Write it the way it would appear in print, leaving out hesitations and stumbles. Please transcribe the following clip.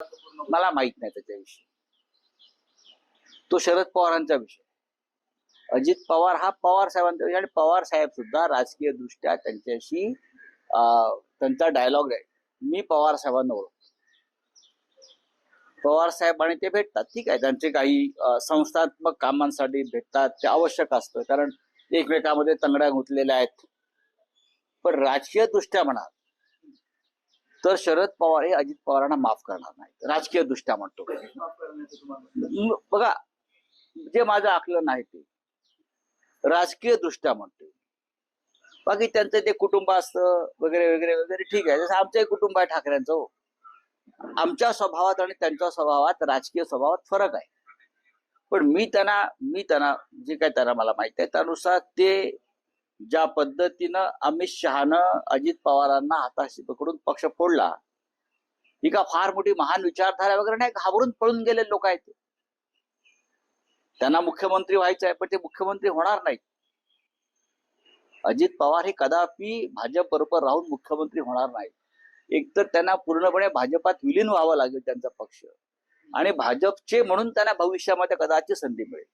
मला माहित नाही त्याच्याविषयी. तो शरद पवारांचा विषय. अजित पवार हा पवार साहेबांचा विषय आणि पवार साहेब सुद्धा राजकीय दृष्ट्या त्यांच्याशी त्यांचा डायलॉग आहे. मी पवार साहेबांना ओळखतो. पवार साहेब आणि ते भेटतात, ठीक आहे, त्यांचे काही संस्थात्मक कामांसाठी भेटतात, ते आवश्यक असतं कारण एकमेकांमध्ये तंगड्या गुंतलेल्या आहेत. पण राजकीय दृष्ट्या म्हणा तर शरद पवार हे अजित पवारांना माफ करणार नाही, राजकीय दृष्ट्या म्हणतो. बघा, जे माझं आकलन आहे ते राजकीय दृष्ट्या म्हणतो. बाकी त्यांचं ते कुटुंब असतं वगैरे वगैरे वगैरे, ठीक आहे, जसं आमचंही कुटुंब आहे ठाकरेंचं. हो, आमच्या स्वभावात आणि त्यांच्या स्वभावात, राजकीय स्वभावात फरक आहे. पण मी त्यांना जे काय त्यांना मला माहिती आहे त्यानुसार ते ज्या पद्धतीनं अमित शहानं अजित पवारांना हाताशी पकडून पक्ष फोडला, ही का फार मोठी महान विचारधारा वगैरे नाही, घाबरून पळून गेले लोक आहेत. त्यांना मुख्यमंत्री व्हायचं आहे पण ते मुख्यमंत्री होणार नाहीत. अजित पवार हे कदापि भाजप बरोबर राहून मुख्यमंत्री होणार नाही. एकतर त्यांना पूर्णपणे भाजपात विलीन व्हावं लागेल त्यांचा पक्ष, आणि भाजपचे म्हणून त्यांना भविष्यामध्ये कदाचित संधी मिळेल.